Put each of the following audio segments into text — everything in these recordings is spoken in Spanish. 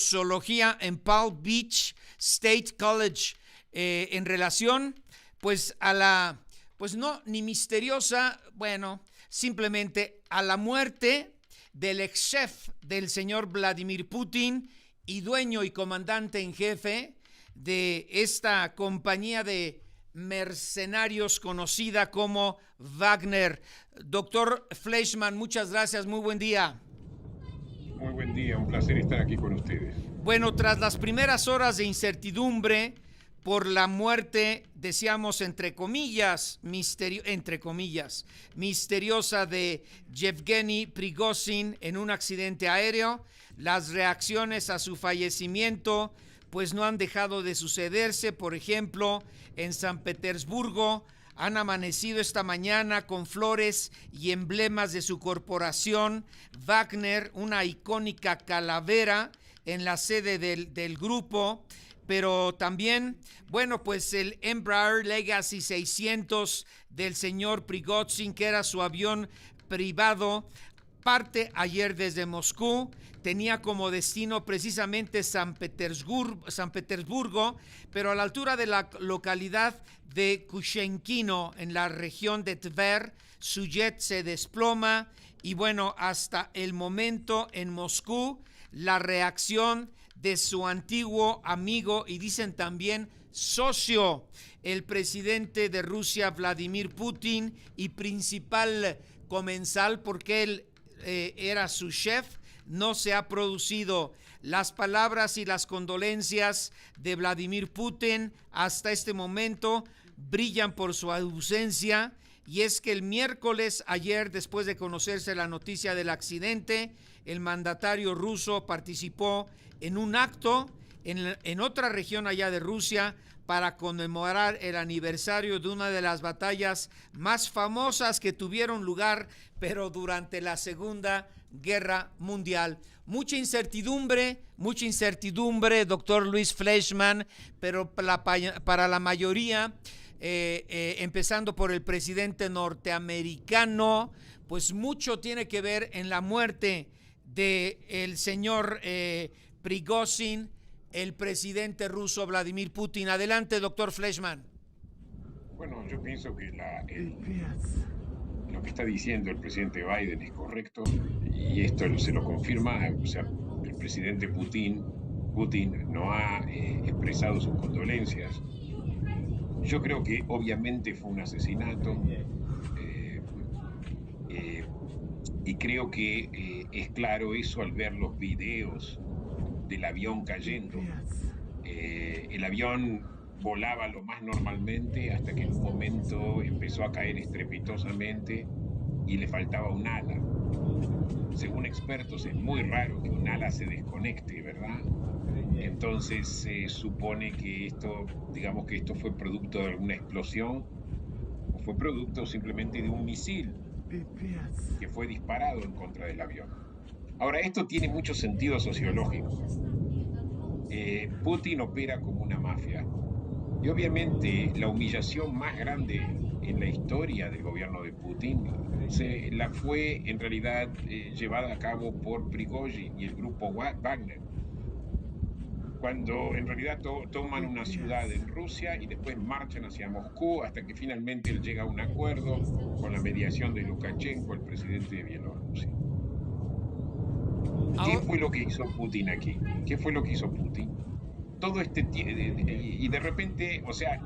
zoología en Palm Beach State College en relación pues a la, pues no, ni misteriosa, bueno, simplemente a la muerte del ex chef del señor Vladimir Putin y dueño y comandante en jefe de esta compañía de mercenarios conocida como Wagner. Doctor Fleischmann, muchas gracias, muy buen día. Muy buen día, un placer estar aquí con ustedes. Bueno, tras las primeras horas de incertidumbre por la muerte, decíamos entre comillas, misteriosa de Yevgeny Prigozhin en un accidente aéreo, las reacciones a su fallecimiento pues no han dejado de sucederse. Por ejemplo, en San Petersburgo han amanecido esta mañana con flores y emblemas de su corporación Wagner, una icónica calavera en la sede del grupo, pero también, bueno, pues el Embraer Legacy 600 del señor Prigozhin, que era su avión privado, parte ayer desde Moscú, tenía como destino precisamente San Petersburgo, pero a la altura de la localidad de Kushenkino, en la región de Tver, su jet se desploma y bueno, hasta el momento en Moscú, la reacción de su antiguo amigo y dicen también socio, el presidente de Rusia, Vladimir Putin, y principal comensal, porque él era su chef, no se ha producido. Las palabras y las condolencias de Vladimir Putin hasta este momento brillan por su ausencia, y es que el miércoles, ayer, después de conocerse la noticia del accidente, el mandatario ruso participó en un acto en otra región allá de Rusia para conmemorar el aniversario de una de las batallas más famosas que tuvieron lugar, pero durante la Segunda Guerra Mundial. Mucha incertidumbre, doctor Luis Fleischmann, pero para la mayoría, empezando por el presidente norteamericano, pues mucho tiene que ver en la muerte del señor Prigozhin, el presidente ruso Vladimir Putin. Adelante, doctor Fleischmann. Bueno, yo pienso que lo que está diciendo el presidente Biden es correcto, y esto se lo confirma. O sea, el presidente Putin no ha expresado sus condolencias. Yo creo que obviamente fue un asesinato, y creo que es claro eso al ver los videos del avión cayendo. El avión volaba lo más normalmente hasta que en un momento empezó a caer estrepitosamente y le faltaba un ala. Según expertos es muy raro que un ala se desconecte, ¿verdad? Entonces se supone que esto fue producto de alguna explosión o fue producto simplemente de un misil que fue disparado en contra del avión. Ahora, esto tiene mucho sentido sociológico. Putin opera como una mafia, y obviamente la humillación más grande en la historia del gobierno de Putin fue en realidad llevada a cabo por Prigozhin y el grupo Wagner, cuando en realidad toman una ciudad en Rusia y después marchan hacia Moscú hasta que finalmente él llega a un acuerdo con la mediación de Lukashenko, el presidente de Bielorrusia. ¿Qué fue lo que hizo Putin aquí? ¿Qué fue lo que hizo Putin? Todo y de repente, o sea,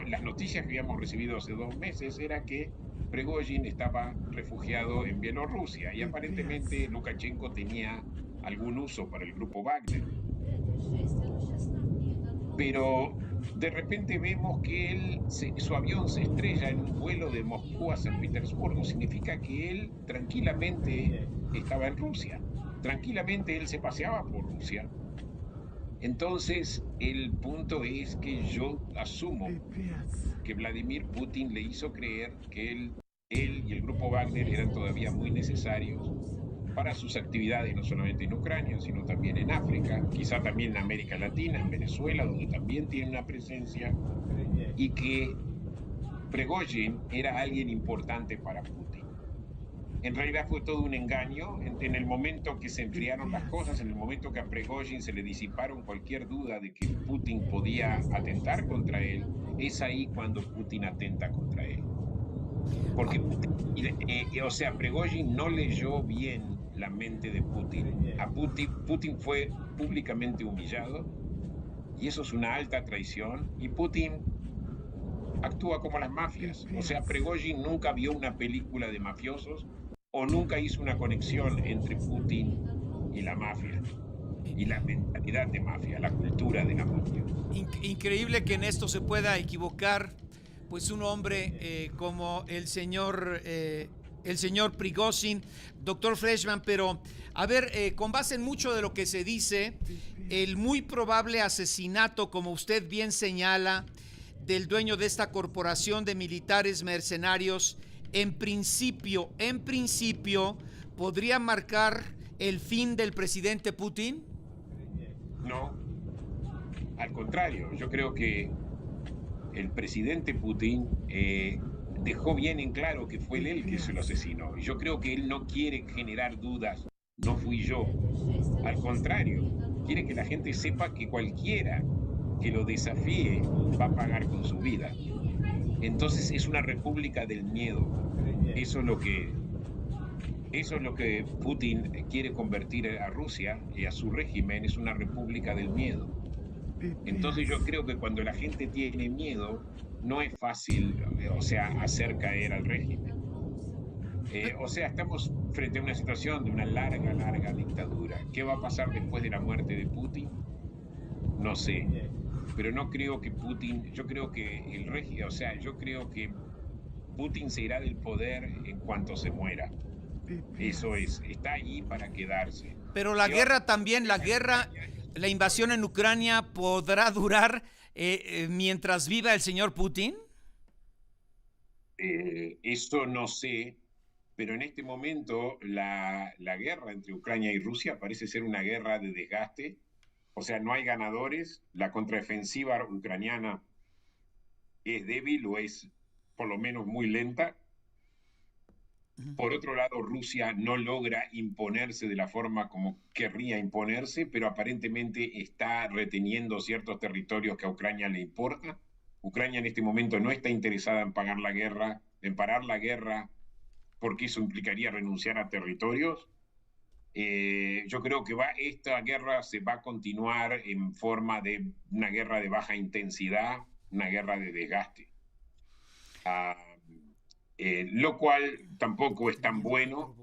las noticias que habíamos recibido hace 2 meses era que Prigozhin estaba refugiado en Bielorrusia y aparentemente Lukashenko tenía algún uso para el grupo Wagner. Pero de repente vemos que su avión se estrella en un vuelo de Moscú a San Petersburgo. Significa que él tranquilamente estaba en Rusia. Tranquilamente él se paseaba por Rusia. Entonces el punto es que yo asumo que Vladimir Putin le hizo creer que él y el grupo Wagner eran todavía muy necesarios para sus actividades, no solamente en Ucrania, sino también en África, quizá también en América Latina, en Venezuela, donde también tiene una presencia, y que Prigozhin era alguien importante para Putin. en realidad fue todo un engaño. En el momento que se enfriaron las cosas, en el momento que a Prigozhin se le disiparon cualquier duda de que Putin podía atentar contra él, es ahí cuando Putin atenta contra él. Porque o sea, Prigozhin no leyó bien la mente de Putin. Putin fue públicamente humillado y eso es una alta traición, y Putin actúa como las mafias. O sea, Prigozhin nunca vio una película de mafiosos o nunca hizo una conexión entre Putin y la mafia y la mentalidad de mafia, la cultura de la mafia. Increíble que en esto se pueda equivocar pues un hombre como el señor Prigozhin, doctor Fleischmann, pero a ver, con base en mucho de lo que se dice, el muy probable asesinato, como usted bien señala, del dueño de esta corporación de militares mercenarios, en principio, podría marcar el fin del presidente Putin. No, al contrario, yo creo que el presidente Putin dejó bien en claro que fue él que se lo asesinó. Y yo creo que él no quiere generar dudas, no fui yo. Al contrario, quiere que la gente sepa que cualquiera que lo desafíe va a pagar con su vida. Entonces es una república del miedo. Eso es lo que Putin quiere convertir a Rusia y a su régimen, es una república del miedo. Entonces yo creo que cuando la gente tiene miedo, no es fácil, o sea, hacer caer al régimen. O sea, estamos frente a una situación de una larga dictadura. ¿Qué va a pasar después de la muerte de Putin? No sé. Pero no creo que Putin, yo creo que el régimen, o sea, yo creo que Putin se irá del poder en cuanto se muera. Eso está allí para quedarse. Pero la guerra también, la invasión en Ucrania podrá durar mientras viva el señor Putin. Eso no sé, pero en este momento la guerra entre Ucrania y Rusia parece ser una guerra de desgaste. O sea, no hay ganadores, la contraofensiva ucraniana es débil o es por lo menos muy lenta. Por otro lado, Rusia no logra imponerse de la forma como querría imponerse, pero aparentemente está reteniendo ciertos territorios que a Ucrania le importa. Ucrania en este momento no está interesada en parar la guerra, porque eso implicaría renunciar a territorios. Yo creo que esta guerra se va a continuar en forma de una guerra de baja intensidad, una guerra de desgaste. Lo cual tampoco es tan bueno.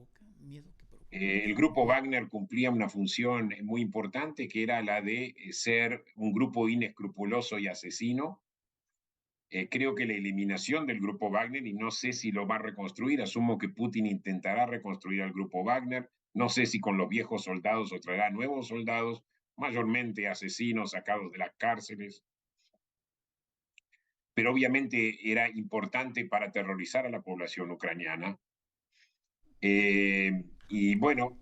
El grupo Wagner cumplía una función muy importante, que era la de ser un grupo inescrupuloso y asesino. Creo que la eliminación del grupo Wagner, y no sé si lo va a reconstruir, asumo que Putin intentará reconstruir al grupo Wagner, no sé si con los viejos soldados o traerá nuevos soldados, mayormente asesinos sacados de las cárceles, pero obviamente era importante para aterrorizar a la población ucraniana. Y bueno,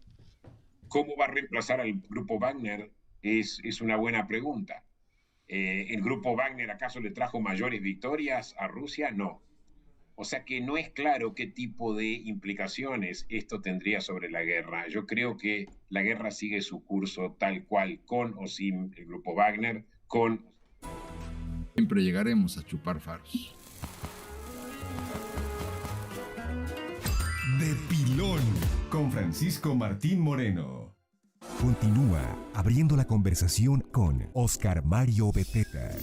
¿cómo va a reemplazar al grupo Wagner? Es una buena pregunta. ¿El grupo Wagner acaso le trajo mayores victorias a Rusia? No. O sea que no es claro qué tipo de implicaciones esto tendría sobre la guerra. Yo creo que la guerra sigue su curso tal cual, con o sin el grupo Wagner, con... Siempre llegaremos a chupar faros. De Pilón, con Francisco Martín Moreno. Continúa abriendo la conversación con Oscar Mario Beteta.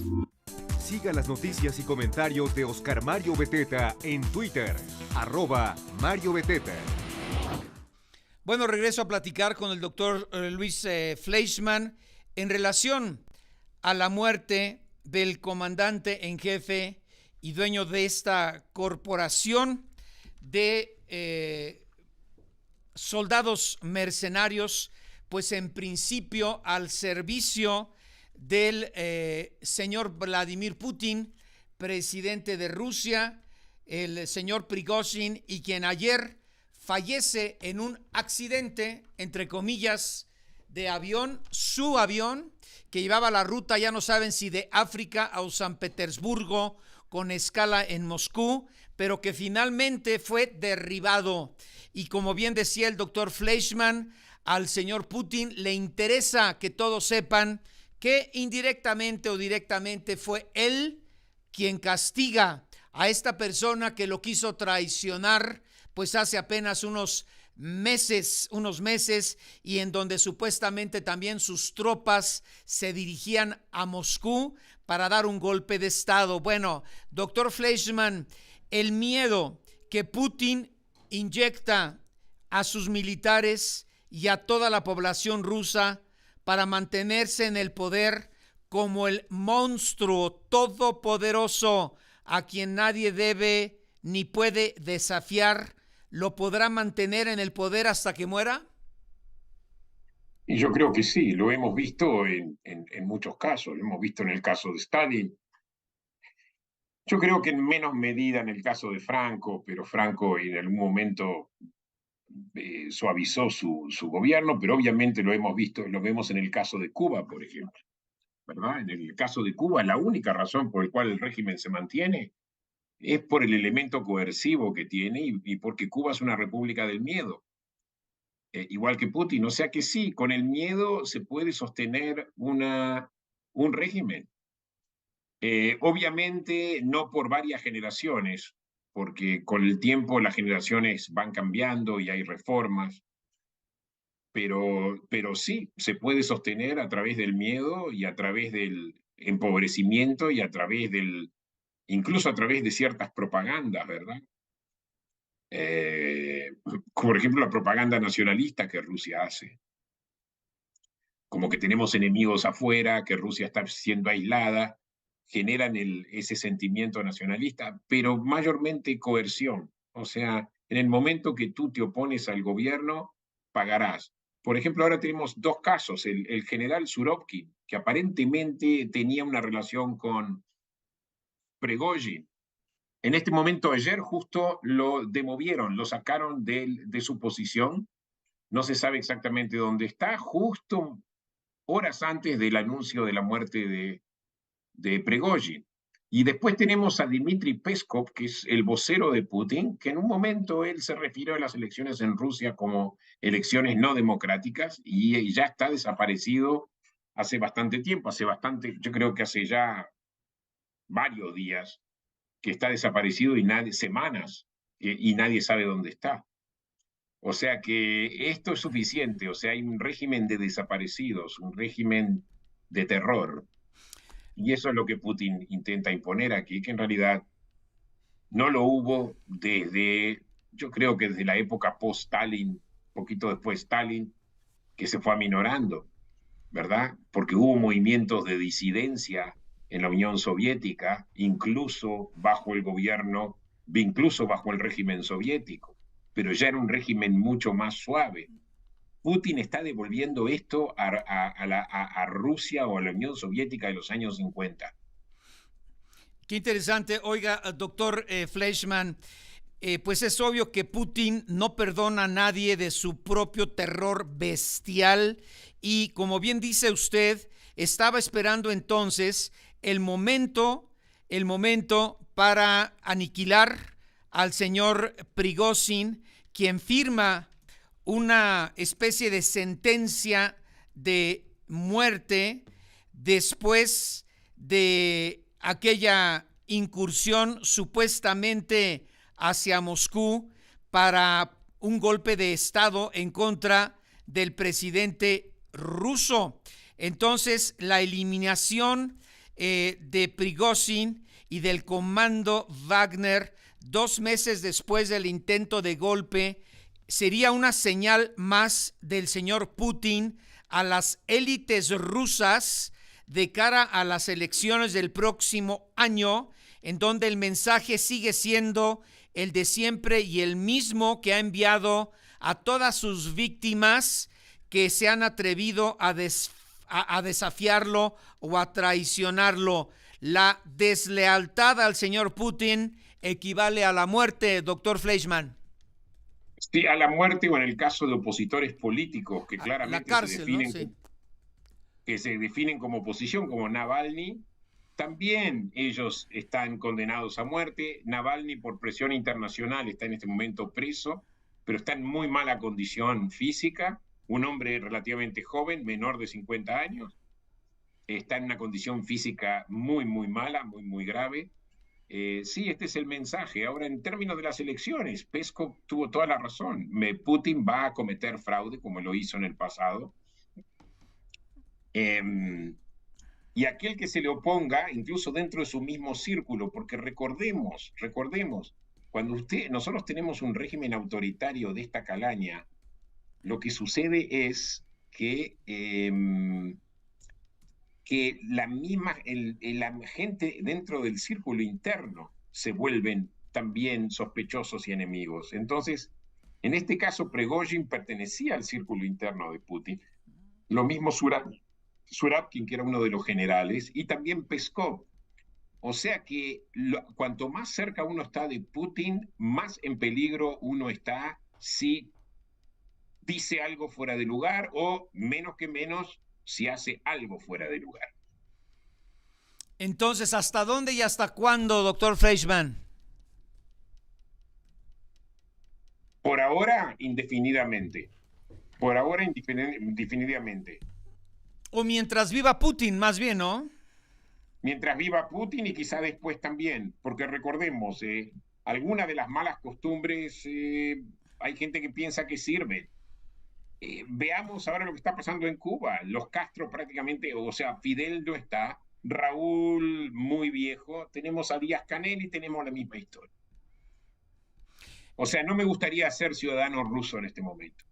Siga las noticias y comentarios de Oscar Mario Beteta en Twitter, @Mario Beteta. Bueno, regreso a platicar con el doctor Luis Fleischmann en relación a la muerte del comandante en jefe y dueño de esta corporación de soldados mercenarios, pues en principio al servicio del señor Vladimir Putin, presidente de Rusia, el señor Prigozhin, y quien ayer fallece en un accidente, entre comillas, de avión, su avión, que llevaba la ruta, ya no saben si de África a San Petersburgo, con escala en Moscú, pero que finalmente fue derribado. Y como bien decía el doctor Fleischmann, al señor Putin le interesa que todos sepan que indirectamente o directamente fue él quien castiga a esta persona que lo quiso traicionar, pues hace apenas unos meses, y en donde supuestamente también sus tropas se dirigían a Moscú para dar un golpe de estado. Bueno, doctor Fleischmann, el miedo que Putin inyecta a sus militares y a toda la población rusa para mantenerse en el poder como el monstruo todopoderoso a quien nadie debe ni puede desafiar, ¿lo podrá mantener en el poder hasta que muera? Y yo creo que sí, lo hemos visto en muchos casos, lo hemos visto en el caso de Stalin. Yo creo que en menos medida en el caso de Franco, pero Franco en algún momento suavizó su gobierno, pero obviamente lo hemos visto, lo vemos en el caso de Cuba, por ejemplo, ¿verdad? En el caso de Cuba, la única razón por la cual el régimen se mantiene es por el elemento coercivo que tiene y porque Cuba es una república del miedo, igual que Putin. O sea que sí, con el miedo se puede sostener un régimen. Obviamente no por varias generaciones, porque con el tiempo las generaciones van cambiando y hay reformas, pero sí, se puede sostener a través del miedo y a través del empobrecimiento y a través incluso a través de ciertas propagandas, ¿verdad? Por ejemplo, la propaganda nacionalista que Rusia hace. Como que tenemos enemigos afuera, que Rusia está siendo aislada, generan ese sentimiento nacionalista, pero mayormente coerción. O sea, en el momento que tú te opones al gobierno, pagarás. Por ejemplo, ahora tenemos dos casos. El general Surovkin, que aparentemente tenía una relación con Prigozhin. En este momento, ayer justo lo demovieron, lo sacaron de su posición. No se sabe exactamente dónde está, justo horas antes del anuncio de la muerte de Prigozhin. Y después tenemos a Dmitry Peskov, que es el vocero de Putin, que en un momento él se refirió a las elecciones en Rusia como elecciones no democráticas y ya está desaparecido hace bastante tiempo, yo creo que hace ya varios días que está desaparecido semanas, y nadie sabe dónde está. O sea que esto es suficiente, o sea, hay un régimen de desaparecidos, un régimen de terror. Y eso es lo que Putin intenta imponer aquí, que en realidad no lo hubo yo creo que desde la época post-Stalin, poquito después Stalin, que se fue aminorando, ¿verdad? Porque hubo movimientos de disidencia en la Unión Soviética, incluso bajo el régimen soviético, pero ya era un régimen mucho más suave. Putin está devolviendo esto a Rusia o a la Unión Soviética de los años 50. Qué interesante. Oiga, doctor Fleischmann, pues es obvio que Putin no perdona a nadie de su propio terror bestial y, como bien dice usted, estaba esperando entonces el momento para aniquilar al señor Prigozhin, quien firma una especie de sentencia de muerte después de aquella incursión supuestamente hacia Moscú para un golpe de estado en contra del presidente ruso. Entonces, la eliminación de Prigozhin y del comando Wagner 2 meses después del intento de golpe sería una señal más del señor Putin a las élites rusas de cara a las elecciones del próximo año, en donde el mensaje sigue siendo el de siempre y el mismo que ha enviado a todas sus víctimas que se han atrevido a desafiarlo o a traicionarlo. La deslealtad al señor Putin equivale a la muerte, doctor Fleischmann. Sí, a la muerte o en el caso de opositores políticos que claramente la cárcel, que se definen como oposición, como Navalny, también ellos están condenados a muerte. Navalny, por presión internacional, está en este momento preso, pero está en muy mala condición física. Un hombre relativamente joven, menor de 50 años, está en una condición física muy, muy mala, muy, muy grave. Sí, este es el mensaje. Ahora, en términos de las elecciones, Peskov tuvo toda la razón. Putin va a cometer fraude como lo hizo en el pasado. Y aquel que se le oponga, incluso dentro de su mismo círculo, porque recordemos, cuando nosotros tenemos un régimen autoritario de esta calaña, lo que sucede es que la gente dentro del círculo interno se vuelven también sospechosos y enemigos. Entonces, en este caso, Prigozhin pertenecía al círculo interno de Putin. Lo mismo Surovikin, que era uno de los generales, y también Peskov. O sea que cuanto más cerca uno está de Putin, más en peligro uno está si dice algo fuera de lugar o menos que menos si hace algo fuera de lugar. Entonces, ¿hasta dónde y hasta cuándo, doctor Fleischmann? Por ahora, indefinidamente. Por ahora, indefinidamente. O mientras viva Putin, más bien, ¿no? Mientras viva Putin y quizá después también, porque recordemos, algunas de las malas costumbres, hay gente que piensa que sirven. Veamos ahora lo que está pasando en Cuba. Los Castro prácticamente, o sea, Fidel no está, Raúl muy viejo, tenemos a Díaz-Canel y tenemos la misma historia. O sea, no me gustaría ser ciudadano ruso en este momento.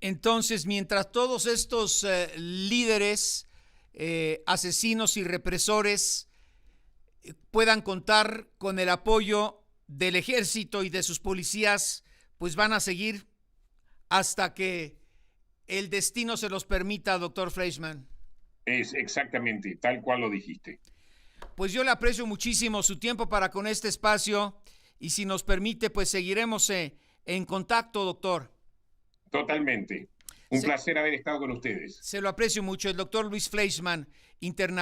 Entonces, mientras todos estos líderes, asesinos y represores puedan contar con el apoyo del ejército y de sus policías, pues van a seguir hasta que el destino se los permita, doctor Fleischmann. Es exactamente, tal cual lo dijiste. Pues yo le aprecio muchísimo su tiempo para con este espacio y si nos permite, pues seguiremos en contacto, doctor. Totalmente. Un placer haber estado con ustedes. Se lo aprecio mucho. El doctor Luis Fleischmann, internacional.